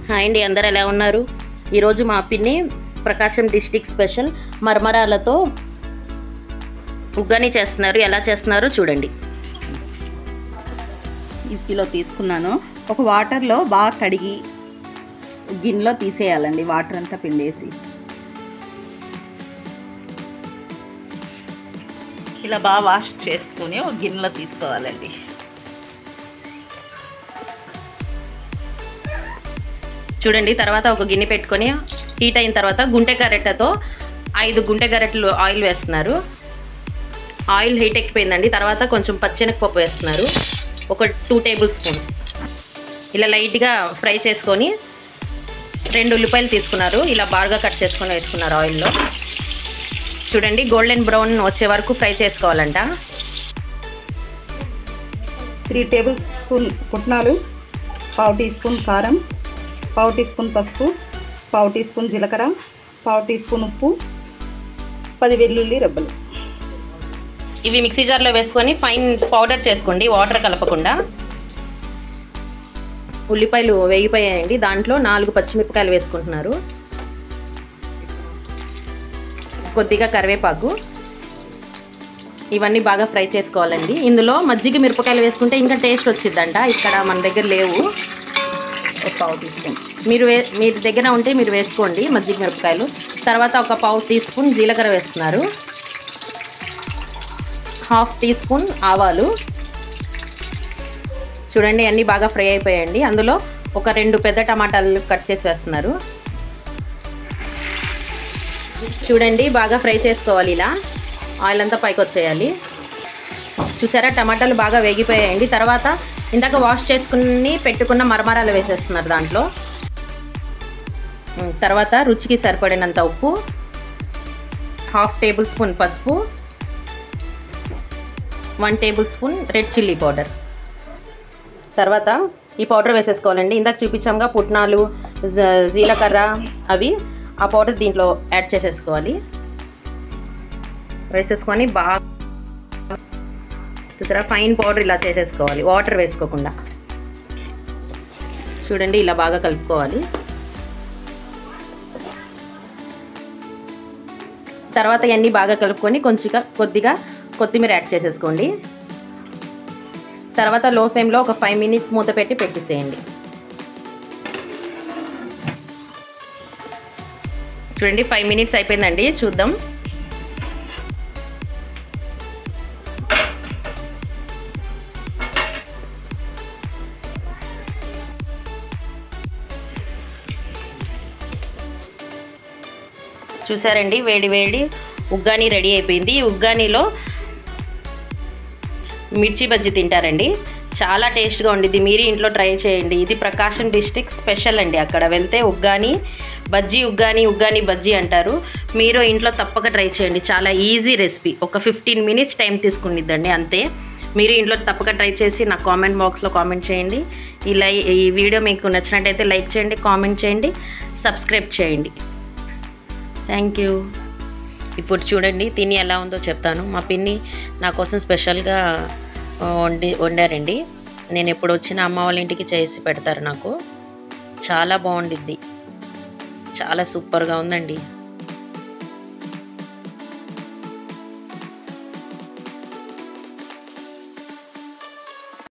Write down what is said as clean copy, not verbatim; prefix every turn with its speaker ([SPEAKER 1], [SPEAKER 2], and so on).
[SPEAKER 1] Hi అండి, అందరు ఎలా ఉన్నారు? ఈరోజు మా పిన్ని ప్రకాశం డిస్ట్రిక్ట్ స్పెషల్ మరమరాలతో ఉగ్గాని చేస్తున్నారు. ఎలా చేస్తున్నారో చూడండి.
[SPEAKER 2] ఈ కిలో తీసుకున్నాను. ఒక వాటర్లో బాగా కడిగి గిన్నెలో తీసేయాలండి. వాటర్ అంతా పిండేసి ఇలా బాగా వాష్ చేసుకుని ఒక గిన్నెలో తీసుకోవాలండి.
[SPEAKER 1] చూడండి, తర్వాత ఒక గిన్నె పెట్టుకొని హీట్ అయిన తర్వాత గుంటె గరెట్టతో 5 గుంటె గరెట్టలు ఆయిల్ వేస్తున్నారు. ఆయిల్ హీట్ ఎక్కిపోయిందండి. తర్వాత కొంచెం పచ్చెనగపప్పు వేస్తున్నారు, ఒక 2 టేబుల్ స్పూన్స్. ఇలా లైట్గా ఫ్రై చేసుకొని 2 ఉల్లిపాయలు తీసుకున్నారు. ఇలా బాగా కట్ చేసుకొని వేసుకున్నారు ఆయిల్లో. చూడండి, గోల్డెన్ బ్రౌన్ వచ్చే వరకు ఫ్రై చేసుకోవాలంట.
[SPEAKER 2] 3 టేబుల్ స్పూన్ పుట్నాలు, 1/2 టీ స్పూన్ కారం, 1/2 టీ స్పూన్ పసుపు, 1/2 టీ స్పూన్ జీలకర్ర, 1/2 టీ స్పూన్ ఉప్పు, 10 వెల్లుల్లి రెబ్బలు.
[SPEAKER 1] ఇవి మిక్సీ జార్లో వేసుకొని ఫైన్ పౌడర్ చేసుకోండి, వాటర్ కలపకుండా. ఉల్లిపాయలు వేగిపోయాయండి. దాంట్లో 4 పచ్చిమిరపకాయలు వేసుకుంటున్నారు, కొద్దిగా కరివేపాకు. ఇవన్నీ బాగా ఫ్రై చేసుకోవాలండి. ఇందులో మజ్జిగ మిరపకాయలు వేసుకుంటే ఇంకా టేస్ట్ వచ్చిందంట. ఇక్కడ మన దగ్గర లేవు.
[SPEAKER 2] 1/2 టీ స్పూన్
[SPEAKER 1] మీరు దగ్గర ఉంటే మీరు వేసుకోండి మజ్జిగ మిరపకాయలు. తర్వాత ఒక 1/2 టీ స్పూన్ జీలకర్ర వేస్తున్నారు, 1/2 టీ స్పూన్ ఆవాలు. చూడండి, అన్నీ బాగా ఫ్రై అయిపోయాయండి. అందులో ఒక 2 పెద్ద టమాటాలు కట్ చేసి వేస్తున్నారు. చూడండి, బాగా ఫ్రై చేసుకోవాలి. ఇలా ఆయిల్ అంతా పైకి వచ్చేయాలి. చూసారా, టమాటాలు బాగా వేగిపోయాయండి. తర్వాత ఇందాక వాష్ చేసుకుని పెట్టుకున్న మరమరాలు వేసేస్తున్నారు దాంట్లో. తర్వాత రుచికి సరిపడినంత ఉప్పు, 1/2 టేబుల్ స్పూన్ పసుపు, 1 table spoon red chilli powder. తర్వాత ఈ పౌడర్ వేసేసుకోవాలండి. ఇందాక చూపించాముగా పుట్నాలు, జీలకర్ర, అవి ఆ పౌడర్ దీంట్లో యాడ్ చేసేసుకోవాలి. వేసేసుకొని బాగా చూసారా, ఫైన్ పౌడర్ ఇలా చేసేసుకోవాలి, వాటర్ వేసుకోకుండా. చూడండి, ఇలా బాగా కలుపుకోవాలి. తర్వాత ఇవన్నీ బాగా కలుపుకొని కొద్దిగా కొత్తిమీర యాడ్ చేసేసుకోండి. తర్వాత లో ఫ్లేమ్లో ఒక 5 మినిట్స్ మూత పెట్టి పెట్టేసేయండి. చూడండి, 5 మినిట్స్ అయిపోయిందండి. చూద్దాం. చూసారండి, వేడి వేడి ఉగ్గాని రెడీ అయిపోయింది. ఈ ఉగ్గానిలో మిర్చి బజ్జీ తింటారండి, చాలా టేస్ట్గా ఉండిద్ది. మీరు ఇంట్లో ట్రై చేయండి. ఇది ప్రకాశం డిస్ట్రిక్ట్ స్పెషల్ అండి. అక్కడ వెళ్తే ఉగ్గాని బజ్జీ, ఉగ్గాని బజ్జీ అంటారు. మీరు ఇంట్లో తప్పక ట్రై చేయండి. చాలా ఈజీ రెసిపీ. ఒక 15 మినిట్స్ టైం తీసుకునిద్దండి, అంతే. మీరు ఇంట్లో తప్పక ట్రై చేసి నాకు కామెంట్ బాక్స్లో కామెంట్ చేయండి. ఈ వీడియో మీకు నచ్చినట్టయితే లైక్ చేయండి, కామెంట్ చేయండి, సబ్స్క్రైబ్ చేయండి. Thank you. ఇప్పుడు చూడండి, తిని ఎలా ఉందో చెప్తాను. మా పిన్ని నా కోసం స్పెషల్గా వండారండి. నేను ఎప్పుడు వచ్చిన అమ్మ వాళ్ళ ఇంటికి చేసి పెడతారు నాకు. చాలా బాగుండిద్ది, చాలా సూపర్గా ఉందండి.